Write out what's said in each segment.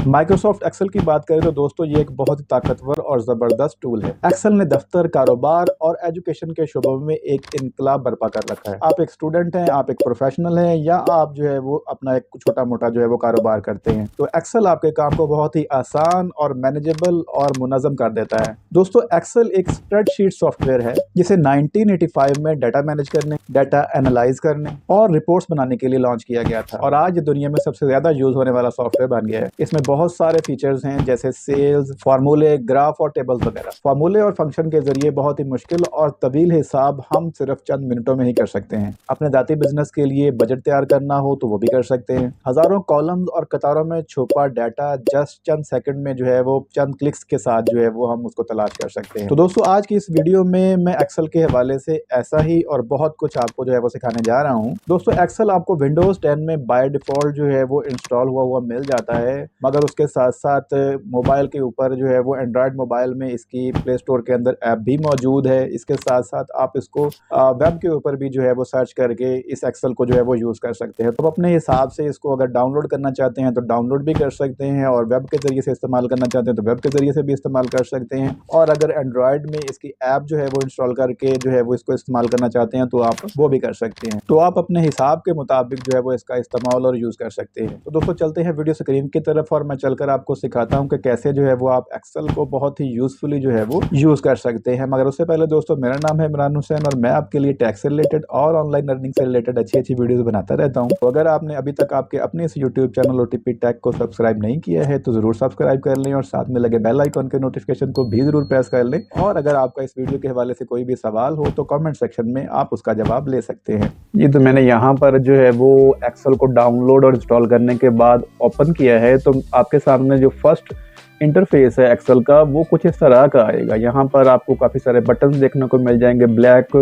Microsoft Excel की बात करें तो दोस्तों ये एक बहुत ही ताकतवर और ज़बरदस्त टूल है। एक्सेल ने दफ्तर, कारोबार और एजुकेशन के शोबों में एक इनकलाब बर्पा कर रखा है। आप एक स्टूडेंट हैं, आप एक प्रोफेशनल हैं या आप जो है वो अपना एक छोटा मोटा जो है वो कारोबार करते हैं, तो एक्सेल आपके काम को बहुत ही आसान और मैनेजेबल और मुनज़्ज़म कर देता है। दोस्तों एक्सेल एक स्प्रेडशीट सॉफ्टवेयर है जिसे 1985 में डाटा मैनेज करने, डाटा एनालाइज करने और रिपोर्ट्स बनाने के लिए लॉन्च किया गया था और आज दुनिया में सबसे ज़्यादा यूज होने वाला सॉफ्टवेयर बन गया है। इसमें बहुत सारे फीचर्स हैं जैसे सेल्स, फार्मूले, ग्राफ और टेबल्स वगैरह। फार्मूले और फंक्शन के जरिए बहुत ही मुश्किल और तवील हिसाब हम सिर्फ चंद मिनटों में ही कर सकते हैं। अपने जाती बिजनेस के लिए बजट तैयार करना हो तो वो भी कर सकते हैं। हजारों कॉलम्स और कतारों में छुपा डाटा जस्ट चंद सेकंड में जो है वो चंद क्लिक्स के साथ जो है वो हम उसको तलाश कर सकते हैं। तो दोस्तों आज की इस वीडियो में मैं एक्सेल के हवाले से ऐसा ही और बहुत कुछ आपको जो है वो सिखाने जा रहा हूँ। दोस्तों एक्सेल आपको विंडोज 10 में बाय डिफॉल्ट जो है वो इंस्टॉल हुआ मिल जाता है, मगर उसके साथ साथ मोबाइल के ऊपर जो है वो एंड्रॉयड मोबाइल में इसकी प्ले स्टोर के अंदर ऐप भी मौजूद है। इसके साथ साथ आप इसको वेब के ऊपर भी जो है वो सर्च करके इस एक्सेल को जो है वो यूज़ कर सकते हैं। तो अपने हिसाब से इसको अगर डाउनलोड करना चाहते हैं तो डाउनलोड भी कर सकते हैं और वेब के ज़रिए से इस्तेमाल करना चाहते हैं तो वेब के ज़रिए से भी इस्तेमाल कर सकते हैं। और अगर एंड्रॉयड में इसकी ऐप जो है वो इंस्टॉल करके जो है वो इसको इस्तेमाल करना चाहते हैं तो आप वो भी कर सकते हैं। तो आप अपने हिसाब के मुताबिक जो है वो इसका इस्तेमाल और यूज़ कर सकते हैं। तो दोस्तों चलते हैं वीडियो स्क्रीन की तरफ और मैं चलकर आपको सिखाता हूं कि कैसे जो है वो आप एक्सेल को बहुत ही यूजफुली जो है वो यूज कर सकते हैं। मगर उससे पहले दोस्तों मेरा नाम है इमरान हुसैन और मैं आपके लिए टैक्स से रिलेटेड और ऑनलाइन अर्निंग से रिलेटेड अच्छी वीडियोस बनाता रहता हूं। तो अगर आपने अभी तक आपके अपने इस यूट्यूब चैनल ओटीपी टैग को सब्सक्राइब नहीं किया है तो जरूर सब्सक्राइब कर लें और साथ में लगे बेल आइकन के नोटिफिकेशन को भी जरूर प्रेस कर लें। और अगर आपका इस वीडियो के हवाले से कोई भी सवाल हो तो कॉमेंट सेक्शन में आप उसका जवाब ले सकते हैं। ये तो मैंने यहाँ पर जो है वो एक्सेल को डाउनलोड और इंस्टॉल करने के बाद ओपन किया है। तो आपके सामने जो फर्स्ट इंटरफेस है एक्सेल का वो कुछ इस तरह का आएगा। यहाँ पर आपको काफ़ी सारे बटन्स देखने को मिल जाएंगे, black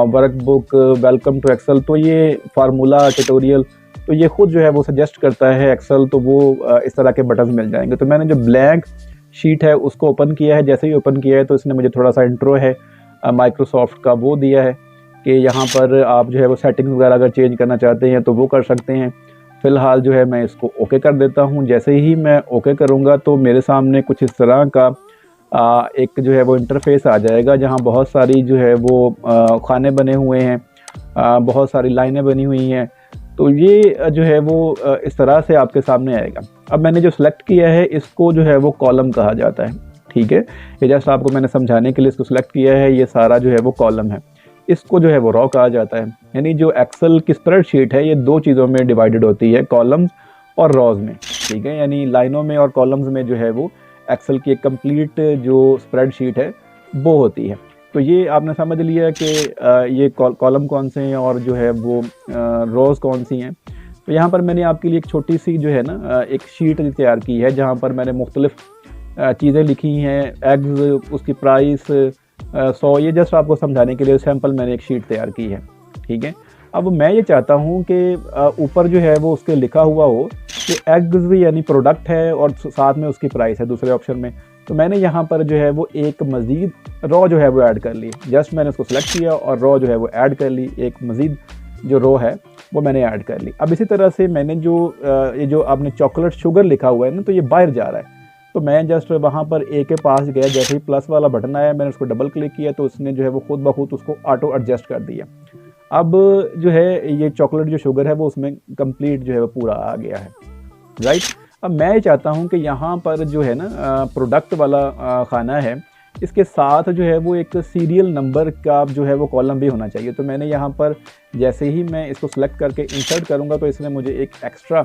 workbook, welcome to Excel. तो ये फार्मूला, ट्यूटोरियल, तो ये खुद जो है वो सजेस्ट करता है एक्सेल, तो वो इस तरह के बटन्स मिल जाएंगे। तो मैंने जो ब्लैंक शीट है उसको ओपन किया है। जैसे ही ओपन किया है तो इसने मुझे थोड़ा सा इंट्रो है माइक्रोसॉफ्ट का वो दिया है कि यहाँ पर आप जो है वो सेटिंग्स वगैरह अगर चेंज करना चाहते हैं तो वो कर सकते हैं। फ़िलहाल जो है मैं इसको ओके कर देता हूँ। जैसे ही मैं ओके करूँगा तो मेरे सामने कुछ इस तरह का एक जो है वो इंटरफेस आ जाएगा जहाँ बहुत सारी जो है वो खाने बने हुए हैं, बहुत सारी लाइनें बनी हुई हैं। तो ये जो है वो इस तरह से आपके सामने आएगा। अब मैंने जो सिलेक्ट किया है इसको जो है वो कॉलम कहा जाता है, ठीक है। ये जस्ट आपको मैंने समझाने के लिए इसको सिलेक्ट किया है। ये सारा जो है वो कॉलम है, इसको जो है वो रॉ कहा जाता है। यानी जो एक्सेल की स्प्रेडशीट है ये दो चीज़ों में डिवाइडेड होती है, कॉलम्स और रॉज में, ठीक है। यानी लाइनों में और कॉलम्स में जो है वो एक्सेल की एक कंप्लीट जो स्प्रेडशीट है वो होती है। तो ये आपने समझ लिया कि ये कॉलम कौन से हैं और जो है वो रोज़ कौन सी हैं। तो यहाँ पर मैंने आपके लिए एक छोटी सी जो है ना एक शीट तैयार की है जहाँ पर मैंने मुख्तलिफ चीज़ें लिखी हैं, एग्स, उसकी प्राइस, 100, ये जस्ट आपको समझाने के लिए सैंपल मैंने एक शीट तैयार की है, ठीक है। अब मैं ये चाहता हूँ कि ऊपर जो है वो उसके लिखा हुआ हो कि एग्स यानी प्रोडक्ट है और साथ में उसकी प्राइस है दूसरे ऑप्शन में। तो मैंने यहाँ पर जो है वो एक मज़ीद रो जो है वो ऐड कर ली। जस्ट मैंने उसको सेलेक्ट किया और रो जो है वो ऐड कर ली, एक मज़ीद जो रो है वो मैंने ऐड कर ली। अब इसी तरह से मैंने जो ये जो आपने चॉकलेट शुगर लिखा हुआ है ना, तो ये बाहर जा रहा है। तो मैं जस्ट वहाँ पर ए के पास गया, जैसे ही प्लस वाला बटन आया मैंने उसको डबल क्लिक किया तो उसने जो है वो खुद ब खुद उसको ऑटो एडजस्ट कर दिया। अब जो है ये चॉकलेट जो शुगर है वो उसमें कंप्लीट जो है वो पूरा आ गया है, राइट। अब मैं ये चाहता हूँ कि यहाँ पर जो है ना प्रोडक्ट वाला खाना है, इसके साथ जो है वो एक सीरियल नंबर का जो है वो कॉलम भी होना चाहिए। तो मैंने यहाँ पर जैसे ही मैं इसको सिलेक्ट करके इंसर्ट करूँगा तो इसने मुझे एक एक्स्ट्रा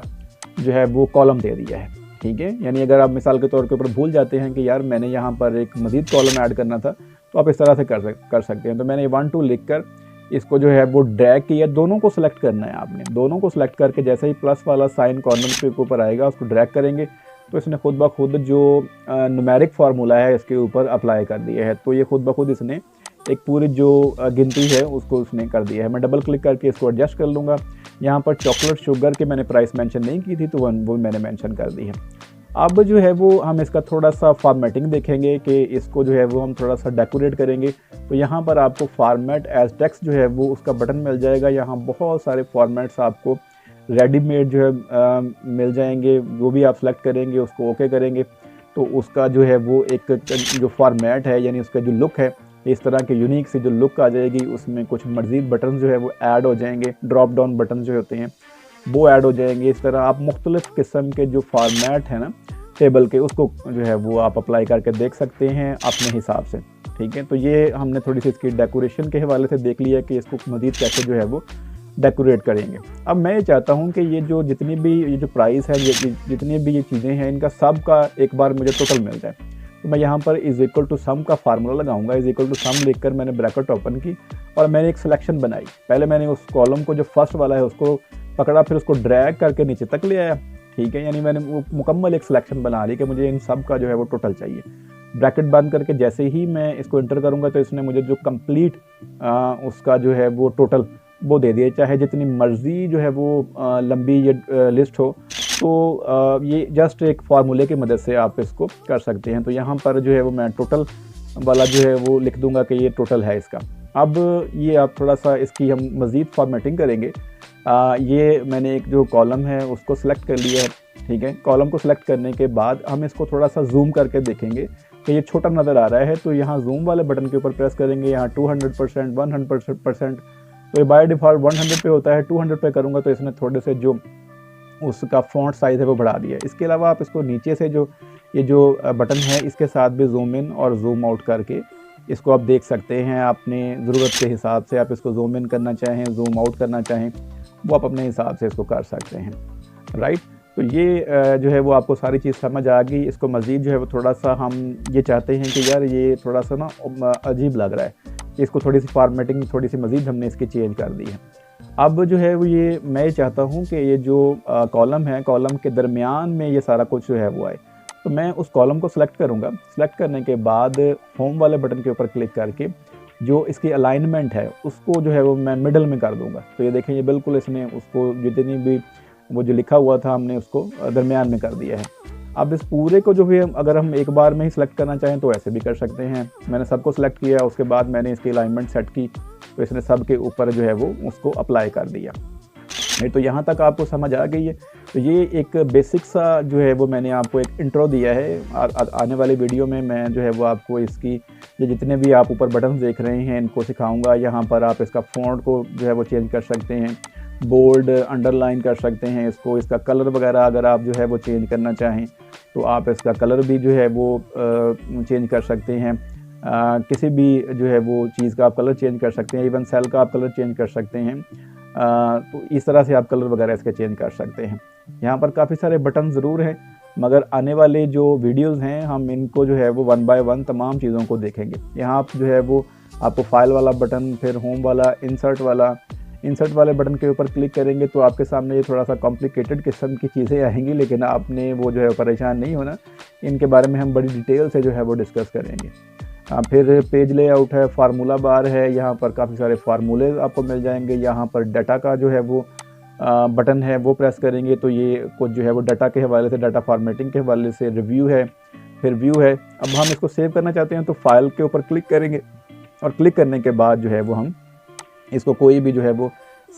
जो है वो कॉलम दे दिया है, ठीक है। यानी अगर आप मिसाल के तौर के ऊपर भूल जाते हैं कि यार मैंने यहाँ पर एक मज़ीद कॉलम ऐड करना था तो आप इस तरह से कर सकते हैं। तो मैंने 1 2 लिख कर इसको जो है वो ड्रैग किया। दोनों को सिलेक्ट करना है आपने, दोनों को सिलेक्ट करके जैसे ही प्लस वाला साइन कॉर्नर के ऊपर आएगा उसको ड्रैग करेंगे तो इसने खुद ब खुद जो न्यूमेरिक फार्मूला है इसके ऊपर अप्लाई कर दिया है। तो ये खुद ब खुद इसने एक पूरी जो गिनती है उसको उसने कर दिया है। मैं डबल क्लिक करके इसको एडजस्ट कर लूँगा। यहाँ पर चॉकलेट शुगर की मैंने प्राइस मेंशन नहीं की थी तो वो मैंने मेंशन कर दी है। अब जो है वो हम इसका थोड़ा सा फॉर्मेटिंग देखेंगे कि इसको जो है वो हम थोड़ा सा डेकोरेट करेंगे। तो यहाँ पर आपको फॉर्मेट एज टेक्स्ट जो है वो उसका बटन मिल जाएगा। यहाँ बहुत सारे फॉर्मेट्स आपको रेडीमेड जो है मिल जाएंगे, वो भी आप सेलेक्ट करेंगे, उसको ओके करेंगे तो उसका जो है वो एक जो फॉर्मेट है यानी उसका जो लुक है, इस तरह के यूनिक सी जो लुक आ जाएगी। उसमें कुछ मज़ीद बटन जो है वो ऐड हो जाएंगे, ड्रॉप डाउन बटन जो होते हैं वो ऐड हो जाएंगे। इस तरह आप मुख्तलिफ़ किस्म के जो फॉर्मेट है ना टेबल के, उसको जो है वो आप अप्लाई करके देख सकते हैं अपने हिसाब से। ठीक है, तो ये हमने थोड़ी सी इसकी डेकोरेशन के हवाले से देख लिया कि इसको मज़ीद कैसे जो है वो डेकोरेट करेंगे। अब मैं ये चाहता हूँ कि ये जो जितनी भी ये जो प्राइस है, जितनी भी ये चीज़ें हैं, इनका सब का एक बार मुझे टोटल मिल जाए। तो मैं यहाँ पर इज़ इक्वल टू सम का फार्मूला लगाऊंगा। इज़ इक्वल टू सम लिखकर मैंने ब्रैकेट ओपन की और मैंने एक सिलेक्शन बनाई। पहले मैंने उस कॉलम को जो फर्स्ट वाला है उसको पकड़ा, फिर उसको ड्रैग करके नीचे तक ले आया। ठीक है, यानी मैंने वो मुकम्मल एक सिलेक्शन बना ली कि मुझे इन सब का जो है वो टोटल चाहिए। ब्रैकेट बंद करके जैसे ही मैं इसको इंटर करूँगा तो इसने मुझे जो कंप्लीट उसका जो है वो टोटल वो दे दिया। चाहे जितनी मर्ज़ी जो है वो लंबी ये लिस्ट हो, तो ये जस्ट एक फार्मूले की मदद से आप इसको कर सकते हैं। तो यहाँ पर जो है वो मैं टोटल वाला जो है वो लिख दूंगा कि ये टोटल है इसका। अब ये आप थोड़ा सा इसकी हम मज़ीद फॉर्मेटिंग करेंगे। ये मैंने एक जो कॉलम है उसको सिलेक्ट कर लिया है। ठीक है, कॉलम को सिलेक्ट करने के बाद हम इसको थोड़ा सा जूम करके देखेंगे कि ये छोटा नज़र आ रहा है। तो यहाँ जूम वाले बटन के ऊपर प्रेस करेंगे, यहाँ 200%, 100%। तो ये बाय डिफ़ॉल्ट 100 पे होता है, 200 पे करूँगा तो इसने थोड़े से जो उसका फ़ॉन्ट साइज़ है वो बढ़ा दिया है। इसके अलावा आप इसको नीचे से जो ये जो बटन है इसके साथ भी जूम इन और जूम आउट करके इसको आप देख सकते हैं। अपने ज़रूरत के हिसाब से आप इसको जूम इन करना चाहें, जूम आउट करना चाहें, वो आप अपने हिसाब से इसको कर सकते हैं। राइट, तो ये जो है वो आपको सारी चीज़ समझ आ गई। इसको मज़ीद जो है वो थोड़ा सा हम ये चाहते हैं कि यार ये थोड़ा सा ना अजीब लग रहा है, कि इसको थोड़ी सी फॉर्मेटिंग थोड़ी सी मज़ीद हमने इसकी चेंज कर दी है। अब जो है वो ये मैं चाहता हूँ कि ये जो कॉलम है, कॉलम के दरमियान में ये सारा कुछ जो है वो आए। तो मैं उस कॉलम को सिलेक्ट करूँगा। सिलेक्ट करने के बाद होम वाले बटन के ऊपर क्लिक करके जो इसकी अलाइनमेंट है उसको जो है वो मैं मिडल में कर दूँगा। तो ये देखें, ये बिल्कुल इसने उसको जितनी भी वो जो लिखा हुआ था हमने उसको दरमियान में कर दिया है। अब इस पूरे को जो भी अगर हम एक बार में ही सिलेक्ट करना चाहें तो ऐसे भी कर सकते हैं। मैंने सबको सिलेक्ट किया, उसके बाद मैंने इसकी अलाइनमेंट सेट की तो इसने सब के ऊपर जो है वो उसको अप्लाई कर दिया। नहीं तो यहाँ तक आपको समझ आ गई है। तो ये एक बेसिक सा जो है वो मैंने आपको एक इंट्रो दिया है। आने वाली वीडियो में मैं जो है वो आपको इसकी ये जितने भी आप ऊपर बटन देख रहे हैं इनको सिखाऊंगा। यहाँ पर आप इसका फ़ॉन्ट को जो है वो चेंज कर सकते हैं, बोल्ड अंडरलाइन कर सकते हैं इसको। इसका कलर वगैरह अगर आप जो है वो चेंज करना चाहें तो आप इसका कलर भी जो है वो चेंज कर सकते हैं। किसी भी जो है वो चीज़ का आप कलर चेंज कर सकते हैं, इवन सेल का आप कलर चेंज कर सकते हैं। तो इस तरह से आप कलर वगैरह इसके चेंज कर सकते हैं। यहाँ पर काफ़ी सारे बटन ज़रूर हैं, मगर आने वाले जो वीडियोस हैं हम इनको जो है वो 1 बाय 1 तमाम चीज़ों को देखेंगे। यहाँ आप जो है वो आपको फाइल वाला बटन, फिर होम वाला, इंसर्ट वाले बटन के ऊपर क्लिक करेंगे तो आपके सामने ये थोड़ा सा कॉम्प्लिकेटेड किस्म की चीज़ें आएंगी, लेकिन आपने वो जो है परेशान नहीं होना। इनके बारे में हम बड़ी डिटेल से जो है वो डिस्कस करेंगे। फिर पेज लेआउट है, फार्मूला बार है, यहाँ पर काफ़ी सारे फार्मूले आपको मिल जाएंगे। यहाँ पर डाटा का जो है वो बटन है वो प्रेस करेंगे तो ये कुछ जो है वो डाटा के हवाले से, डाटा फॉर्मेटिंग के हवाले से रिव्यू है, फिर व्यू है। अब हम इसको सेव करना चाहते हैं तो फाइल के ऊपर क्लिक करेंगे और क्लिक करने के बाद जो है वो हम इसको कोई भी जो है वो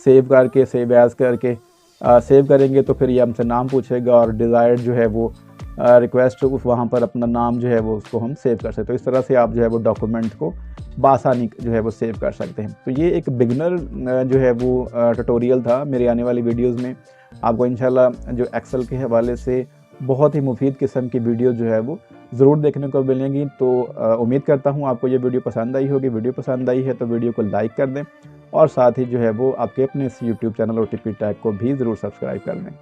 सेव करके, सेव एज़ करके सेव करेंगे तो फिर ये हमसे नाम पूछेगा और डिज़ायर्ड जो है वो रिक्वेस्ट उस वहाँ पर अपना नाम जो है वो उसको हम सेव कर सकते हैं। तो इस तरह से आप जो है वो डॉक्यूमेंट को बासानी जो है वो सेव कर सकते हैं। तो ये एक बिगनर जो है वो ट्यूटोरियल था। मेरे आने वाली वीडियोस में आपको इंशाल्लाह जो एक्सेल के हवाले से बहुत ही मुफीद किस्म की वीडियो जो है वो ज़रूर देखने को मिलेंगी। तो उम्मीद करता हूँ आपको ये वीडियो पसंद आई होगी। वीडियो पसंद आई है तो वीडियो को लाइक कर दें और साथ ही जो है वो आपके अपने इस यूट्यूब चैनल OTP टैग को भी ज़रूर सब्सक्राइब कर दें।